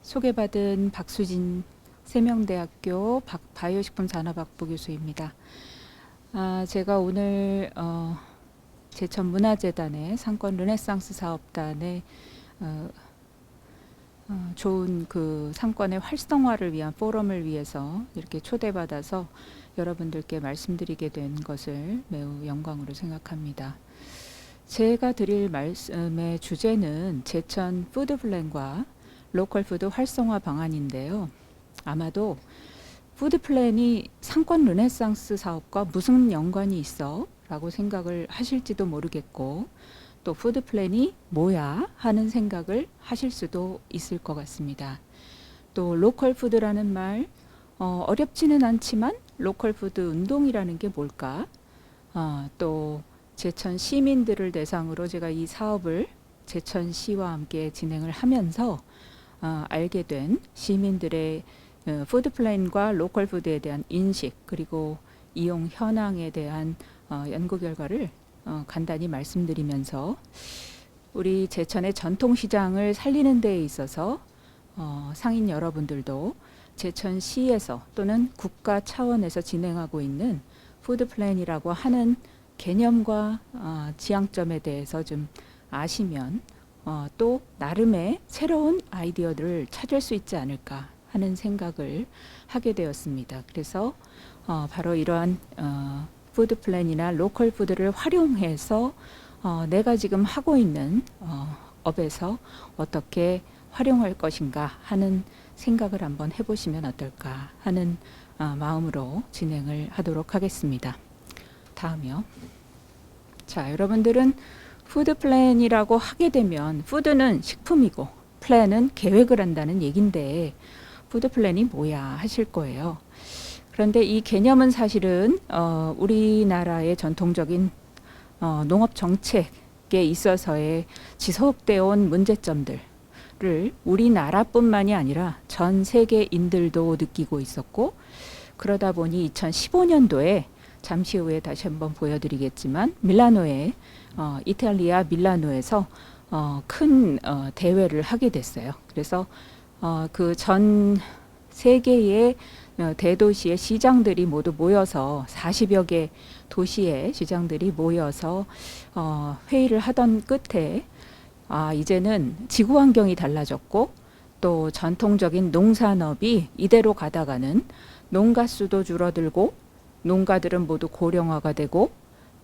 소개받은 박수진 세명대학교 바이오식품산업학부 교수입니다. 제가 오늘 제천문화재단의 상권 르네상스 사업단의 좋은 그 상권의 활성화를 위한 포럼을 위해서 이렇게 초대받아서 여러분들께 말씀드리게 된 것을 매우 영광으로 생각합니다. 제가 드릴 말씀의 주제는 제천 푸드플랜과 로컬 푸드 활성화 방안인데요. 아마도 푸드플랜이 상권 르네상스 사업과 무슨 연관이 있어? 라고 생각을 하실지도 모르겠고, 또 푸드플랜이 뭐야? 하는 생각을 하실 수도 있을 것 같습니다. 또 로컬 푸드라는 말, 어렵지는 않지만 로컬 푸드 운동이라는 게 뭘까? 또 제천 시민들을 대상으로 제가 이 사업을 제천시와 함께 진행을 하면서 알게 된 시민들의 푸드플랜과 로컬 푸드에 대한 인식, 그리고 이용 현황에 대한 연구 결과를 간단히 말씀드리면서 우리 제천의 전통시장을 살리는 데에 있어서 상인 여러분들도 제천시에서 또는 국가 차원에서 진행하고 있는 푸드플랜이라고 하는 개념과 지향점에 대해서 좀 아시면 또 나름의 새로운 아이디어들을 찾을 수 있지 않을까 하는 생각을 하게 되었습니다. 그래서 바로 이러한 푸드플랜이나 로컬 푸드를 활용해서 내가 지금 하고 있는 업에서 어떻게 활용할 것인가 하는 생각을 한번 해보시면 어떨까 하는 마음으로 진행을 하도록 하겠습니다. 다음이요. 자, 여러분들은 푸드 플랜이라고 하게 되면 푸드는 식품이고 플랜은 계획을 한다는 얘긴데 푸드 플랜이 뭐야 하실 거예요. 그런데 이 개념은 사실은 우리나라의 전통적인 농업 정책에 있어서의 지속되어 온 문제점들을 우리나라뿐만이 아니라 전 세계인들도 느끼고 있었고, 그러다 보니 2015년도에 잠시 후에 다시 한번 보여드리겠지만 밀라노에 이탈리아 밀라노에서 큰 대회를 하게 됐어요. 그래서 그 전 세계의 대도시의 시장들이 모두 모여서 40여 개 도시의 시장들이 모여서 회의를 하던 끝에 이제는 지구 환경이 달라졌고 또 전통적인 농산업이 이대로 가다가는 농가 수도 줄어들고 농가들은 모두 고령화가 되고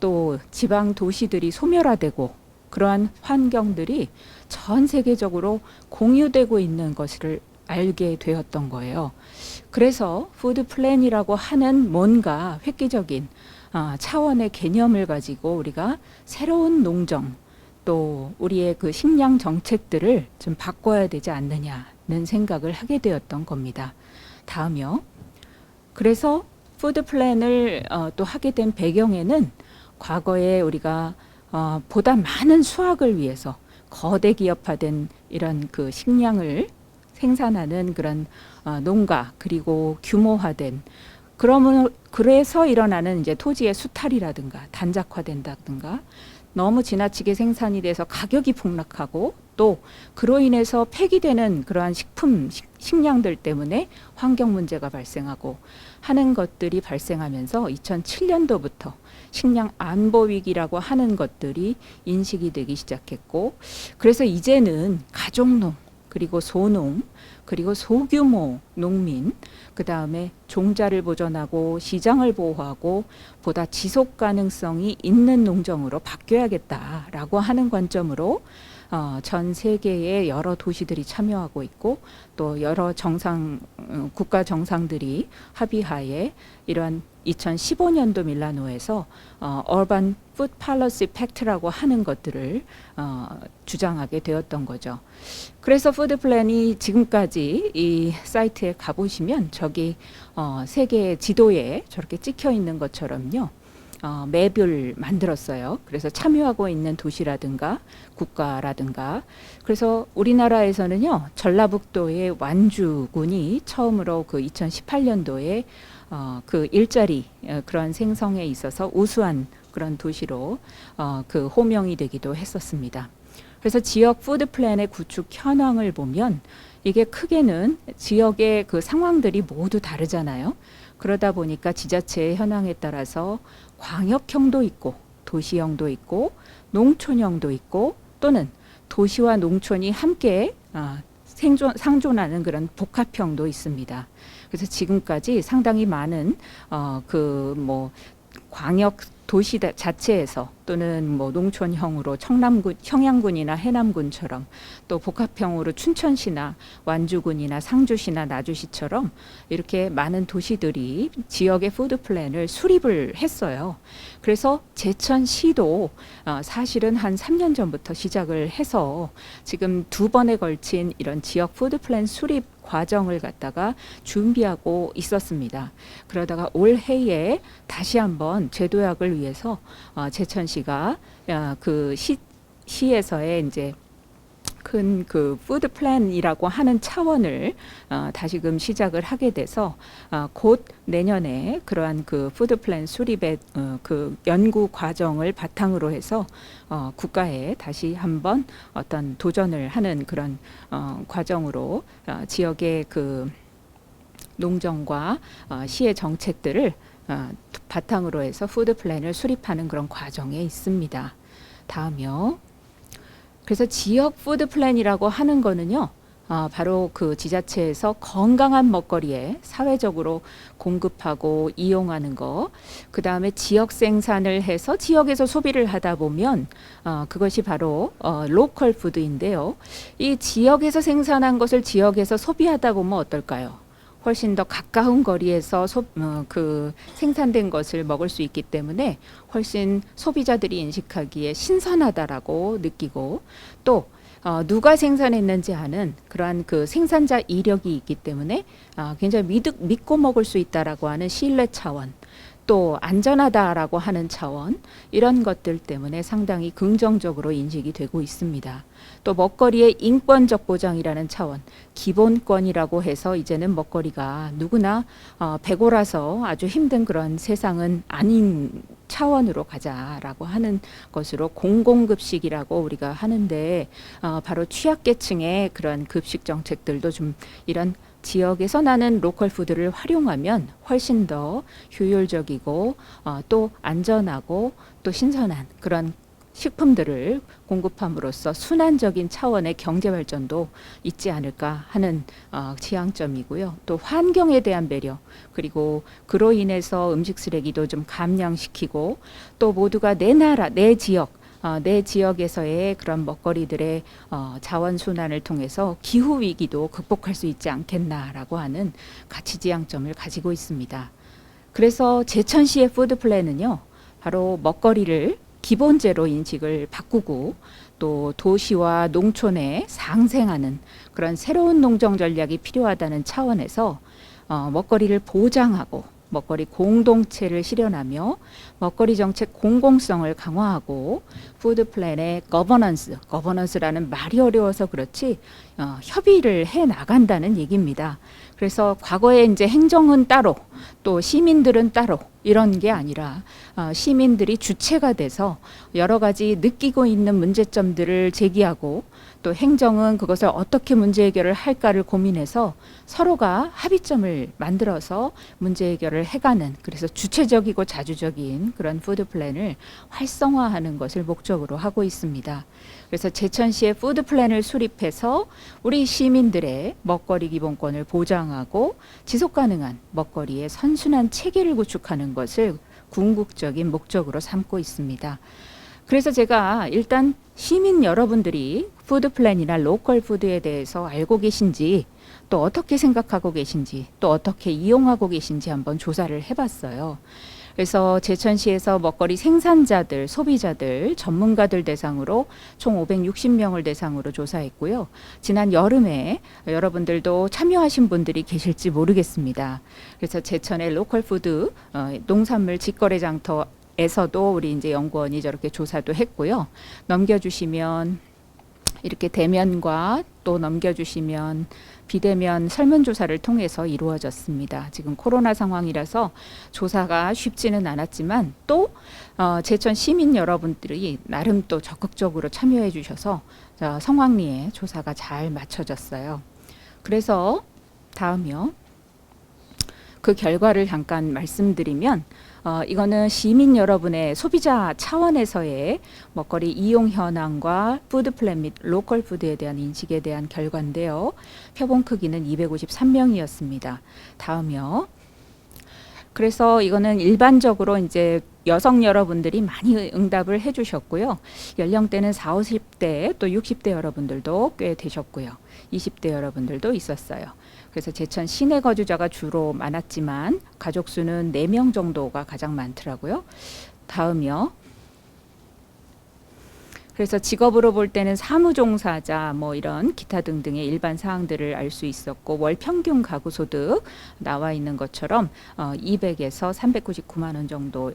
또 지방 도시들이 소멸화되고 그러한 환경들이 전 세계적으로 공유되고 있는 것을 알게 되었던 거예요. 그래서 푸드 플랜이라고 하는 뭔가 획기적인 차원의 개념을 가지고 우리가 새로운 농정 또 우리의 그 식량 정책들을 좀 바꿔야 되지 않느냐는 생각을 하게 되었던 겁니다. 다음이요. 그래서 푸드 플랜을 또 하게 된 배경에는 과거에 우리가 보다 많은 수확을 위해서 거대 기업화된 이런 그 식량을 생산하는 그런 농가, 그리고 규모화된, 그래서 일어나는 이제 토지의 수탈이라든가 단작화된다든가 너무 지나치게 생산이 돼서 가격이 폭락하고 또 그로 인해서 폐기되는 그러한 식량들 때문에 환경 문제가 발생하고 하는 것들이 발생하면서 2007년도부터 식량 안보 위기라고 하는 것들이 인식이 되기 시작했고, 그래서 이제는 가족농, 그리고 소농, 그리고 소규모 농민, 그 다음에 종자를 보존하고 시장을 보호하고 보다 지속 가능성이 있는 농정으로 바뀌어야겠다라고 하는 관점으로 전 세계의 여러 도시들이 참여하고 있고 또 여러 국가 정상들이 합의하에 이러한 2015년도 밀라노에서 Urban Food Policy Pact라고 하는 것들을 주장하게 되었던 거죠. 그래서 푸드 플랜이 지금까지 이 사이트에 가보시면 저기 세계 지도에 저렇게 찍혀 있는 것처럼요. 맵을 만들었어요. 그래서 참여하고 있는 도시라든가 국가라든가. 그래서 우리나라에서는요, 전라북도의 완주군이 처음으로 그 2018년도에 그 일자리 그런 생성에 있어서 우수한 그런 도시로 그 호명이 되기도 했었습니다. 그래서 지역 푸드 플랜의 구축 현황을 보면 이게 크게는 지역의 그 상황들이 모두 다르잖아요. 그러다 보니까 지자체의 현황에 따라서 광역형도 있고 도시형도 있고 농촌형도 있고 또는 도시와 농촌이 함께 상존하는 그런 복합형도 있습니다. 그래서 지금까지 상당히 많은 광역 도시 자체에서 또는 뭐 농촌형으로 청양군이나 해남군처럼 또 복합형으로 춘천시나 완주군이나 상주시나 나주시처럼 이렇게 많은 도시들이 지역의 푸드 플랜을 수립을 했어요. 그래서 제천시도 사실은 한 3년 전부터 시작을 해서 지금 2번에 걸친 이런 지역 푸드 플랜 수립 과정을 갖다가 준비하고 있었습니다. 그러다가 올해에 다시 한번 재도약을 위해서 제천시가 그 시에서의 이제 큰 그 푸드 플랜이라고 하는 차원을 다시금 시작을 하게 돼서 곧 내년에 그러한 그 푸드 플랜 수립의 그 연구 과정을 바탕으로 해서 국가에 다시 한번 어떤 도전을 하는 그런 과정으로 지역의 그 농정과 시의 정책들을 바탕으로 해서 푸드 플랜을 수립하는 그런 과정에 있습니다. 다음이요. 그래서 지역 푸드 플랜이라고 하는 거는요. 바로 그 지자체에서 건강한 먹거리에 사회적으로 공급하고 이용하는 거, 그 다음에 지역 생산을 해서 지역에서 소비를 하다 보면 그것이 바로 로컬 푸드인데요. 이 지역에서 생산한 것을 지역에서 소비하다 보면 어떨까요? 훨씬 더 가까운 거리에서 그 생산된 것을 먹을 수 있기 때문에 훨씬 소비자들이 인식하기에 신선하다라고 느끼고 또 누가 생산했는지 아는 그러한 그 생산자 이력이 있기 때문에 굉장히 믿고 먹을 수 있다라고 하는 신뢰 차원, 또 안전하다라고 하는 차원, 이런 것들 때문에 상당히 긍정적으로 인식이 되고 있습니다. 또 먹거리의 인권적 보장이라는 차원, 기본권이라고 해서 이제는 먹거리가 누구나 배고라서 아주 힘든 그런 세상은 아닌 차원으로 가자라고 하는 것으로 공공급식이라고 우리가 하는데 바로 취약계층의 그런 급식 정책들도 좀 이런 지역에서 나는 로컬 푸드를 활용하면 훨씬 더 효율적이고 또 안전하고 또 신선한 그런 식품들을 공급함으로써 순환적인 차원의 경제 발전도 있지 않을까 하는 지향점이고요. 또 환경에 대한 배려, 그리고 그로 인해서 음식 쓰레기도 좀 감량시키고 또 모두가 내 나라, 내 지역, 내 지역에서의 그런 먹거리들의 자원 순환을 통해서 기후 위기도 극복할 수 있지 않겠나라고 하는 가치 지향점을 가지고 있습니다. 그래서 제천시의 푸드 플랜은요, 바로 먹거리를 기본제로 인식을 바꾸고 또 도시와 농촌에 상생하는 그런 새로운 농정 전략이 필요하다는 차원에서 먹거리를 보장하고 먹거리 공동체를 실현하며 먹거리 정책 공공성을 강화하고 푸드 플랜의 거버넌스라는 말이 어려워서 그렇지 협의를 해 나간다는 얘기입니다. 그래서 과거에 이제 행정은 따로 또 시민들은 따로 이런 게 아니라 시민들이 주체가 돼서 여러 가지 느끼고 있는 문제점들을 제기하고 또 행정은 그것을 어떻게 문제 해결을 할까를 고민해서 서로가 합의점을 만들어서 문제 해결을 해가는, 그래서 주체적이고 자주적인 그런 푸드 플랜을 활성화하는 것을 목적으로 하고 있습니다. 그래서 제천시의 푸드 플랜을 수립해서 우리 시민들의 먹거리 기본권을 보장하고 지속 가능한 먹거리의 선순환 체계를 구축하는 것을 궁극적인 목적으로 삼고 있습니다. 그래서 제가 일단 시민 여러분들이 푸드 플랜이나 로컬 푸드에 대해서 알고 계신지, 또 어떻게 생각하고 계신지, 또 어떻게 이용하고 계신지 한번 조사를 해봤어요. 그래서 제천시에서 먹거리 생산자들, 소비자들, 전문가들 대상으로 총 560명을 대상으로 조사했고요. 지난 여름에 여러분들도 참여하신 분들이 계실지 모르겠습니다. 그래서 제천의 로컬 푸드 농산물 직거래 장터에서도 우리 이제 연구원이 저렇게 조사도 했고요. 넘겨주시면 이렇게 대면과 또 넘겨주시면 비대면 설문조사를 통해서 이루어졌습니다. 지금 코로나 상황이라서 조사가 쉽지는 않았지만 또 제천 시민 여러분들이 나름 또 적극적으로 참여해 주셔서 성황리에 조사가 잘 맞춰졌어요. 그래서 다음이요. 그 결과를 잠깐 말씀드리면 이거는 시민 여러분의 소비자 차원에서의 먹거리 이용 현황과 푸드 플랜 및 로컬 푸드에 대한 인식에 대한 결과인데요. 표본 크기는 253명이었습니다. 다음이요. 그래서 이거는 일반적으로 이제 여성 여러분들이 많이 응답을 해주셨고요. 연령대는 40, 50대 또 60대 여러분들도 꽤 되셨고요. 20대 여러분들도 있었어요. 그래서 제천 시내 거주자가 주로 많았지만 가족 수는 4명 정도가 가장 많더라고요. 다음이요. 그래서 직업으로 볼 때는 사무종사자 뭐 이런 기타 등등의 일반 사항들을 알 수 있었고 월 평균 가구 소득 나와 있는 것처럼 200에서 399만 원 정도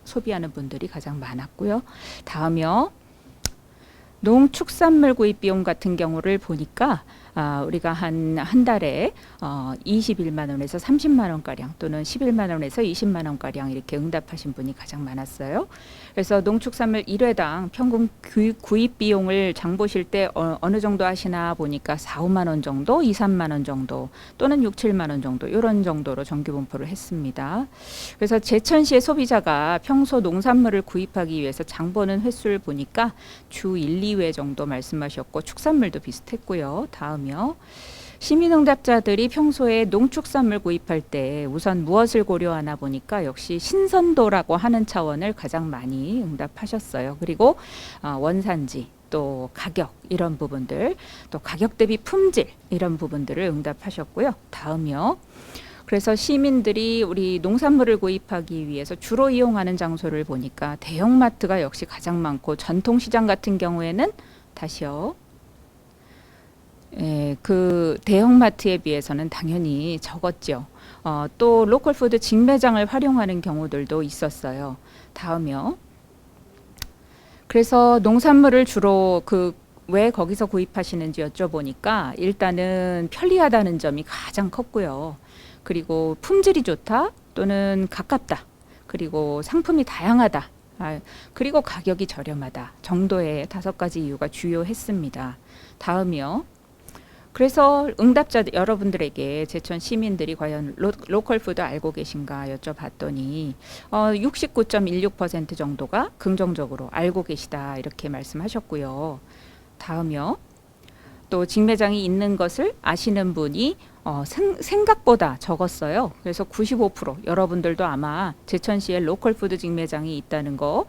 소비하는 분들이 가장 많았고요. 다음이요. 농축산물 구입 비용 같은 경우를 보니까 우리가 한 달에 21만 원에서 30만 원가량 또는 11만 원에서 20만 원가량 이렇게 응답하신 분이 가장 많았어요. 그래서 농축산물 1회당 평균 구입 비용을 장 보실 때 어느 정도 하시나 보니까 4, 5만 원 정도, 2, 3만 원 정도 또는 6, 7만 원 정도 이런 정도로 정규 분포를 했습니다. 그래서 제천시의 소비자가 평소 농산물을 구입하기 위해서 장 보는 횟수를 보니까 주 1, 2회 정도 말씀하셨고 축산물도 비슷했고요. 다음이요. 시민응답자들이 평소에 농축산물 구입할 때 우선 무엇을 고려하나 보니까 역시 신선도라고 하는 차원을 가장 많이 응답하셨어요. 그리고 원산지 또 가격 이런 부분들 또 가격 대비 품질 이런 부분들을 응답하셨고요. 다음이요. 그래서 시민들이 우리 농산물을 구입하기 위해서 주로 이용하는 장소를 보니까 대형마트가 역시 가장 많고 전통시장 같은 경우에는 다시요. 그 대형마트에 비해서는 당연히 적었죠. 또 로컬푸드 직매장을 활용하는 경우들도 있었어요. 다음이요. 그래서 농산물을 주로 왜 거기서 구입하시는지 여쭤보니까 일단은 편리하다는 점이 가장 컸고요. 그리고 품질이 좋다 또는 가깝다. 그리고 상품이 다양하다. 그리고 가격이 저렴하다 정도의 5가지 이유가 주요했습니다. 다음이요. 그래서 응답자 여러분들에게 제천 시민들이 과연 로컬 푸드 알고 계신가 여쭤봤더니 69.16% 정도가 긍정적으로 알고 계시다 이렇게 말씀하셨고요. 다음이요. 또 직매장이 있는 것을 아시는 분이 생각보다 적었어요. 그래서 95% 여러분들도 아마 제천시에 로컬 푸드 직매장이 있다는 거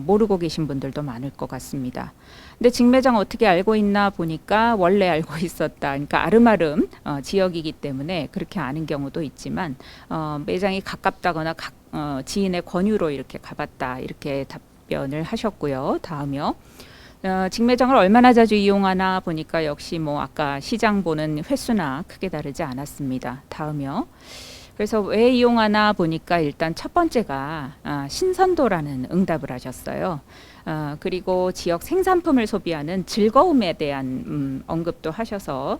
모르고 계신 분들도 많을 것 같습니다. 근데 직매장 어떻게 알고 있나 보니까 원래 알고 있었다. 그러니까 아름아름 지역이기 때문에 그렇게 아는 경우도 있지만 매장이 가깝다거나 지인의 권유로 이렇게 가봤다. 이렇게 답변을 하셨고요. 다음이요. 직매장을 얼마나 자주 이용하나 보니까 역시 뭐 아까 시장 보는 횟수나 크게 다르지 않았습니다. 다음이요. 그래서 왜 이용하나 보니까 일단 첫 번째가 신선도라는 응답을 하셨어요. 그리고 지역 생산품을 소비하는 즐거움에 대한 언급도 하셔서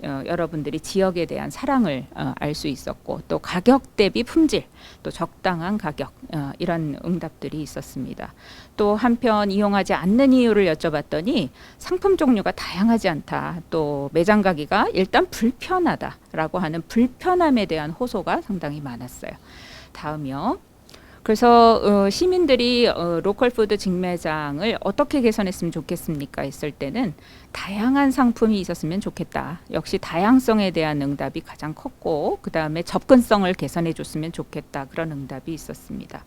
여러분들이 지역에 대한 사랑을 알 수 있었고 또 가격 대비 품질 또 적당한 가격 이런 응답들이 있었습니다. 또 한편 이용하지 않는 이유를 여쭤봤더니 상품 종류가 다양하지 않다. 또 매장 가기가 일단 불편하다라고 하는 불편함에 대한 호소가 상당히 많았어요. 다음이요. 그래서 시민들이 로컬 푸드 직매장을 어떻게 개선했으면 좋겠습니까 했을 때는 다양한 상품이 있었으면 좋겠다. 역시 다양성에 대한 응답이 가장 컸고 그 다음에 접근성을 개선해 줬으면 좋겠다. 그런 응답이 있었습니다.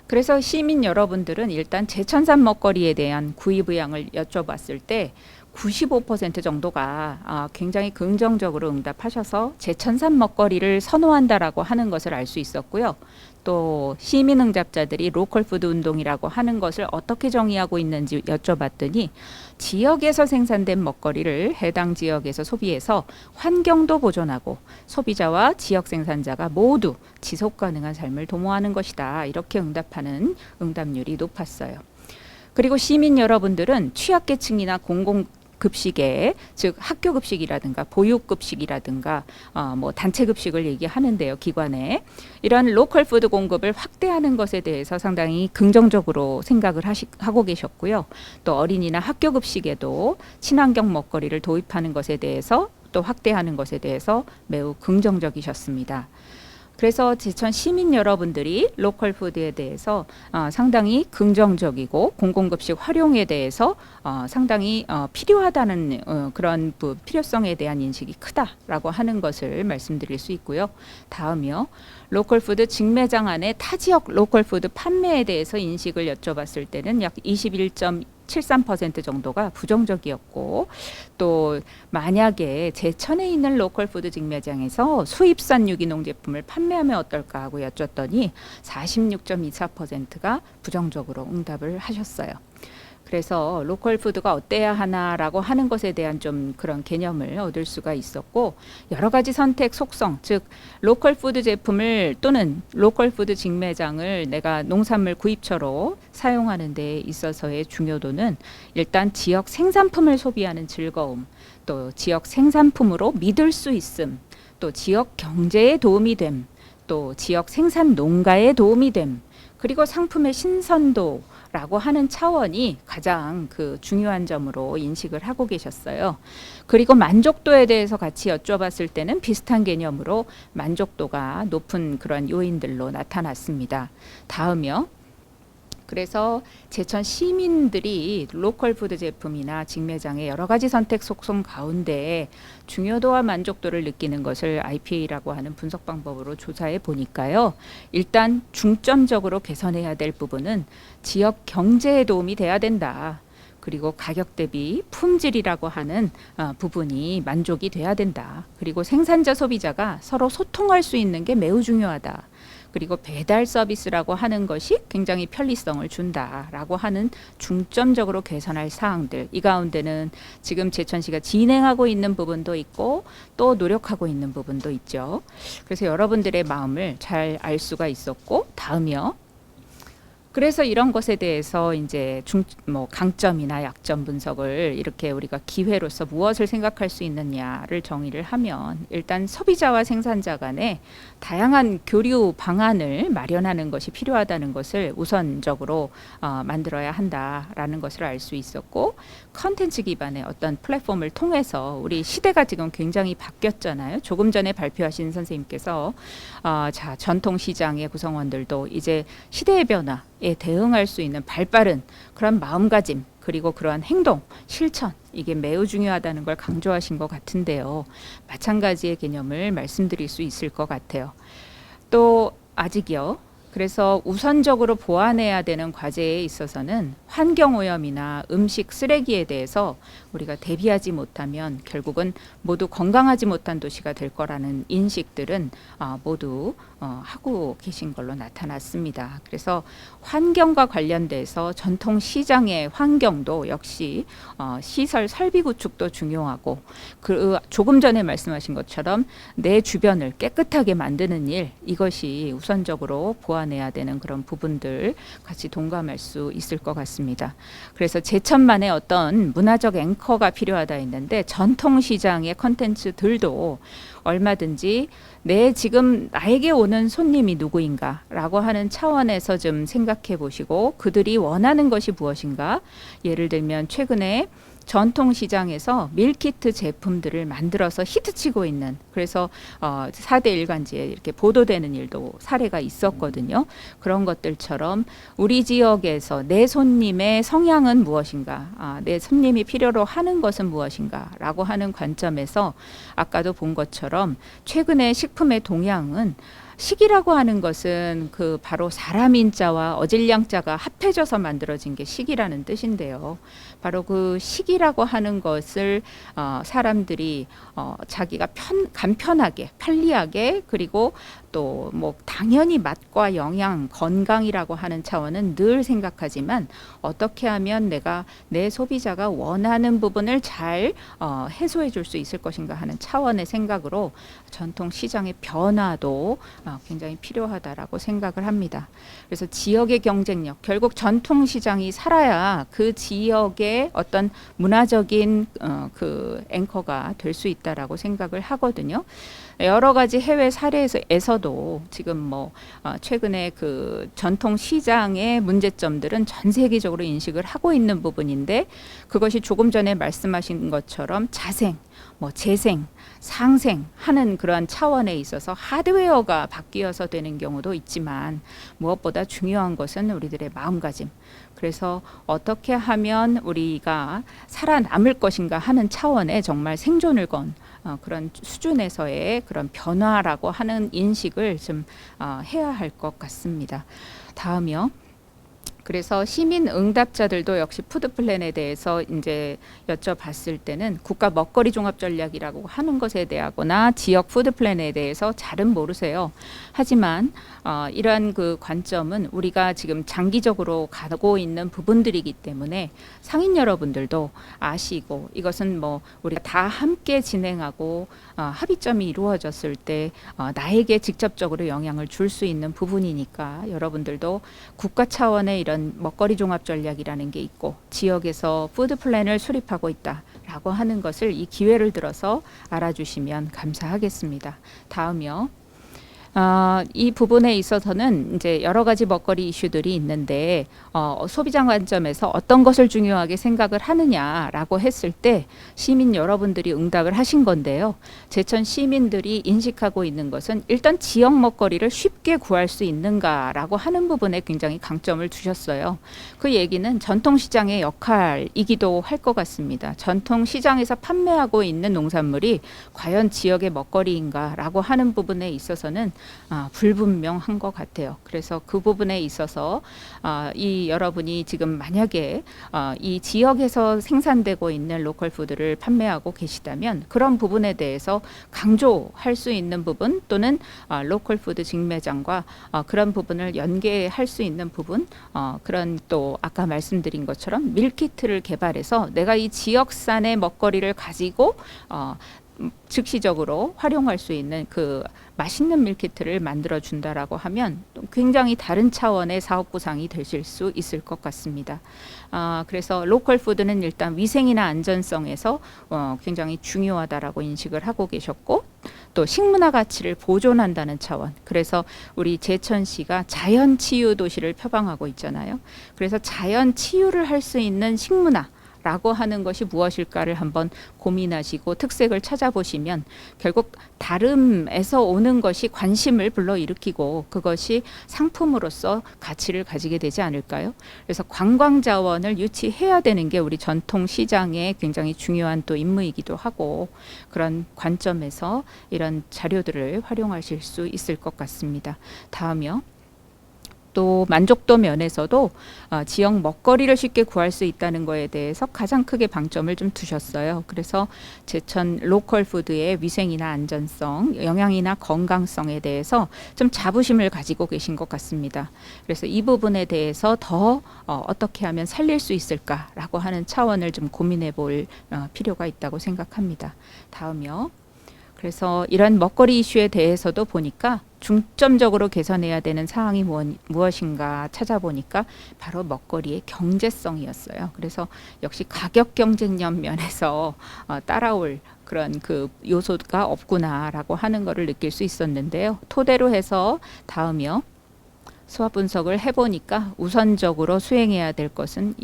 그래서 시민 여러분들은 일단 제천산 먹거리에 대한 구입 의향을 여쭤봤을 때 95% 정도가 굉장히 긍정적으로 응답하셔서 제천산 먹거리를 선호한다라고 하는 것을 알 수 있었고요. 또 시민응답자들이 로컬푸드 운동이라고 하는 것을 어떻게 정의하고 있는지 여쭤봤더니 지역에서 생산된 먹거리를 해당 지역에서 소비해서 환경도 보존하고 소비자와 지역 생산자가 모두 지속가능한 삶을 도모하는 것이다. 이렇게 응답하는 응답률이 높았어요. 그리고 시민 여러분들은 취약계층이나 급식에, 즉 학교 급식이라든가 보육 급식이라든가 뭐 단체 급식을 얘기하는데요. 기관에 이런 로컬 푸드 공급을 확대하는 것에 대해서 상당히 긍정적으로 생각을 하고 계셨고요. 또 어린이나 학교 급식에도 친환경 먹거리를 도입하는 것에 대해서 또 확대하는 것에 대해서 매우 긍정적이셨습니다. 그래서 제천 시민 여러분들이 로컬 푸드에 대해서 상당히 긍정적이고 공공급식 활용에 대해서 상당히 필요하다는 그런 필요성에 대한 인식이 크다라고 하는 것을 말씀드릴 수 있고요. 다음이요. 로컬 푸드 직매장 안에 타 지역 로컬 푸드 판매에 대해서 인식을 여쭤봤을 때는 약 21.73% 정도가 부정적이었고, 또 만약에 제천에 있는 로컬 푸드 직매장에서 수입산 유기농 제품을 판매하면 어떨까 하고 여쭸더니 46.24%가 부정적으로 응답을 하셨어요. 그래서 로컬 푸드가 어때야 하나라고 하는 것에 대한 좀 그런 개념을 얻을 수가 있었고, 여러 가지 선택 속성, 즉 로컬 푸드 제품을 또는 로컬 푸드 직매장을 내가 농산물 구입처로 사용하는 데 있어서의 중요도는 일단 지역 생산품을 소비하는 즐거움, 또 지역 생산품으로 믿을 수 있음, 또 지역 경제에 도움이 됨, 또 지역 생산 농가에 도움이 됨, 그리고 상품의 신선도 라고 하는 차원이 가장 그 중요한 점으로 인식을 하고 계셨어요. 그리고 만족도에 대해서 같이 여쭤봤을 때는 비슷한 개념으로 만족도가 높은 그런 요인들로 나타났습니다. 다음이요. 그래서 제천 시민들이 로컬 푸드 제품이나 직매장의 여러 가지 선택 속성 가운데 중요도와 만족도를 느끼는 것을 IPA라고 하는 분석 방법으로 조사해 보니까요. 일단 중점적으로 개선해야 될 부분은 지역 경제에 도움이 돼야 된다. 그리고 가격 대비 품질이라고 하는 부분이 만족이 돼야 된다. 그리고 생산자 소비자가 서로 소통할 수 있는 게 매우 중요하다. 그리고 배달 서비스라고 하는 것이 굉장히 편리성을 준다라고 하는 중점적으로 개선할 사항들, 이 가운데는 지금 제천시가 진행하고 있는 부분도 있고 또 노력하고 있는 부분도 있죠. 그래서 여러분들의 마음을 잘 알 수가 있었고, 다음이요. 그래서 이런 것에 대해서 이제 강점이나 약점 분석을 이렇게 우리가 기회로서 무엇을 생각할 수 있느냐를 정의를 하면, 일단 소비자와 생산자 간에 다양한 교류 방안을 마련하는 것이 필요하다는 것을 우선적으로 만들어야 한다라는 것을 알 수 있었고, 컨텐츠 기반의 어떤 플랫폼을 통해서 우리 시대가 지금 굉장히 바뀌었잖아요. 조금 전에 발표하신 선생님께서 전통시장의 구성원들도 이제 시대의 변화 에 대응할 수 있는 발빠른 그런 마음가짐, 그리고 그러한 행동, 실천, 이게 매우 중요하다는 걸 강조하신 것 같은데요. 마찬가지의 개념을 말씀드릴 수 있을 것 같아요. 또 아직이요. 그래서 우선적으로 보완해야 되는 과제에 있어서는 환경오염이나 음식 쓰레기에 대해서 우리가 대비하지 못하면 결국은 모두 건강하지 못한 도시가 될 거라는 인식들은 모두 하고 계신 걸로 나타났습니다. 그래서 환경과 관련돼서 전통시장의 환경도 역시 시설 설비 구축도 중요하고, 조금 전에 말씀하신 것처럼 내 주변을 깨끗하게 만드는 일, 이것이 우선적으로 보완해야 되는 그런 부분들 같이 동감할 수 있을 것 같습니다. 그래서 제천만의 어떤 문화적 앵커가 필요하다 했는데, 전통시장의 컨텐츠들도 얼마든지 지금 나에게 오는 손님이 누구인가 라고 하는 차원에서 좀 생각해 보시고, 그들이 원하는 것이 무엇인가. 예를 들면 최근에 전통시장에서 밀키트 제품들을 만들어서 히트치고 있는, 그래서 4대 일간지에 이렇게 보도되는 일도 사례가 있었거든요. 그런 것들처럼 우리 지역에서 내 손님의 성향은 무엇인가, 내 손님이 필요로 하는 것은 무엇인가 라고 하는 관점에서 아까도 본 것처럼 최근에 식품의 동향은, 식이라고 하는 것은 그 바로 사람인자와 어질량자가 합해져서 만들어진 게 식이라는 뜻인데요. 바로 그 식이라고 하는 것을 사람들이 자기가 간편하게, 편리하게, 그리고 또 뭐 당연히 맛과 영양, 건강이라고 하는 차원은 늘 생각하지만 어떻게 하면 내가 내 소비자가 원하는 부분을 잘 해소해 줄 수 있을 것인가 하는 차원의 생각으로 전통 시장의 변화도 굉장히 필요하다라고 생각을 합니다. 그래서 지역의 경쟁력, 결국 전통 시장이 살아야 그 지역의 어떤 문화적인 그 앵커가 될 수 있다라고 생각을 하거든요. 여러 가지 해외 사례에서도 지금 뭐 최근에 그 전통 시장의 문제점들은 전 세계적으로 인식을 하고 있는 부분인데, 그것이 조금 전에 말씀하신 것처럼 자생, 뭐 재생, 상생하는 그러한 차원에 있어서 하드웨어가 바뀌어서 되는 경우도 있지만, 무엇보다 중요한 것은 우리들의 마음가짐. 그래서 어떻게 하면 우리가 살아남을 것인가 하는 차원에 정말 생존을 건 그런 수준에서의 그런 변화라고 하는 인식을 좀 해야 할 것 같습니다. 다음이요. 그래서 시민 응답자들도 역시 푸드 플랜에 대해서 이제 여쭤봤을 때는 국가 먹거리 종합 전략이라고 하는 것에 대하거나 지역 푸드 플랜에 대해서 잘은 모르세요. 하지만 이러한 그 관점은 우리가 지금 장기적으로 가고 있는 부분들이기 때문에 상인 여러분들도 아시고, 이것은 뭐 우리가 다 함께 진행하고 합의점이 이루어졌을 때 나에게 직접적으로 영향을 줄 수 있는 부분이니까, 여러분들도 국가 차원의 이런 먹거리 종합 전략이라는 게 있고 지역에서 푸드 플랜을 수립하고 있다라고 하는 것을 이 기회를 들어서 알아주시면 감사하겠습니다. 다음이요. 이 부분에 있어서는 이제 여러 가지 먹거리 이슈들이 있는데 소비자 관점에서 어떤 것을 중요하게 생각을 하느냐라고 했을 때 시민 여러분들이 응답을 하신 건데요. 제천 시민들이 인식하고 있는 것은 일단 지역 먹거리를 쉽게 구할 수 있는가라고 하는 부분에 굉장히 강점을 두셨어요. 그 얘기는 전통시장의 역할이기도 할 것 같습니다. 전통시장에서 판매하고 있는 농산물이 과연 지역의 먹거리인가라고 하는 부분에 있어서는 불분명한 것 같아요. 그래서 그 부분에 있어서 이 여러분이 지금 만약에 이 지역에서 생산되고 있는 로컬 푸드를 판매하고 계시다면 그런 부분에 대해서 강조할 수 있는 부분, 또는 로컬 푸드 직매장과 그런 부분을 연계할 수 있는 부분, 그런 또 아까 말씀드린 것처럼 밀키트를 개발해서 내가 이 지역산의 먹거리를 가지고 즉시적으로 활용할 수 있는 그 맛있는 밀키트를 만들어 준다라고 하면 굉장히 다른 차원의 사업 구상이 되실 수 있을 것 같습니다. 그래서 로컬 푸드는 일단 위생이나 안전성에서 굉장히 중요하다라고 인식을 하고 계셨고, 또 식문화 가치를 보존한다는 차원, 그래서 우리 제천시가 자연 치유 도시를 표방하고 있잖아요. 그래서 자연 치유를 할 수 있는 식문화 라고 하는 것이 무엇일까를 한번 고민하시고 특색을 찾아보시면 결국 다름에서 오는 것이 관심을 불러일으키고 그것이 상품으로서 가치를 가지게 되지 않을까요? 그래서 관광 자원을 유치해야 되는 게 우리 전통 시장의 굉장히 중요한 또 임무이기도 하고, 그런 관점에서 이런 자료들을 활용하실 수 있을 것 같습니다. 다음이요. 또 만족도 면에서도 지역 먹거리를 쉽게 구할 수 있다는 거에 대해서 가장 크게 방점을 좀 두셨어요. 그래서 제천 로컬 푸드의 위생이나 안전성, 영양이나 건강성에 대해서 좀 자부심을 가지고 계신 것 같습니다. 그래서 이 부분에 대해서 더 어떻게 하면 살릴 수 있을까라고 하는 차원을 좀 고민해 볼 필요가 있다고 생각합니다. 다음이요. 그래서 이런 먹거리 이슈에 대해서도 보니까 중점적으로 개선해야 되는 사항이 무엇인가 찾아보니까 바로 먹거리의 경제성이었어요. 그래서 역시 가격 경쟁력 면에서 따라올 그런 그 요소가 없구나라고 하는 것을 느낄 수 있었는데요. 토대로 해서 다음이요. 수합 분석을 해보니까 우선적으로 수행해야 될 것은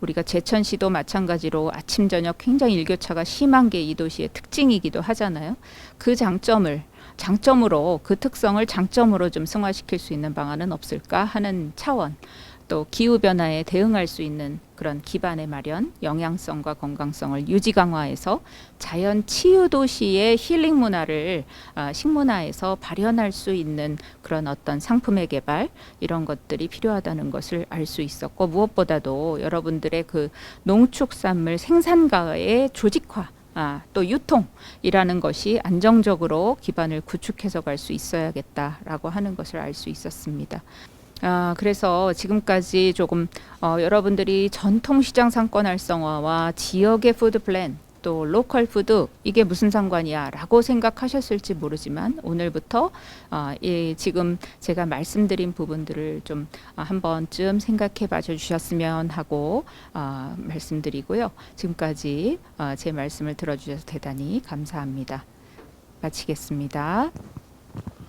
우리가 제천시도 마찬가지로 아침 저녁 굉장히 일교차가 심한 게 이 도시의 특징이기도 하잖아요. 그 장점으로 그 특성을 장점으로 좀 승화시킬 수 있는 방안은 없을까 하는 차원, 또 기후변화에 대응할 수 있는 그런 기반의 마련, 영양성과 건강성을 유지 강화해서 자연 치유 도시의 힐링 문화를 식문화에서 발현할 수 있는 그런 어떤 상품의 개발, 이런 것들이 필요하다는 것을 알 수 있었고, 무엇보다도 여러분들의 그 농축산물 생산가의 조직화, 또 유통이라는 것이 안정적으로 기반을 구축해서 갈 수 있어야겠다라고 하는 것을 알 수 있었습니다. 그래서 지금까지 조금 여러분들이 전통시장 상권 활성화와 지역의 푸드 플랜 또 로컬 푸드 이게 무슨 상관이야 라고 생각하셨을지 모르지만 오늘부터 지금 제가 말씀드린 부분들을 좀 한 번쯤 생각해 봐 주셨으면 하고 말씀드리고요. 지금까지 제 말씀을 들어주셔서 대단히 감사합니다. 마치겠습니다.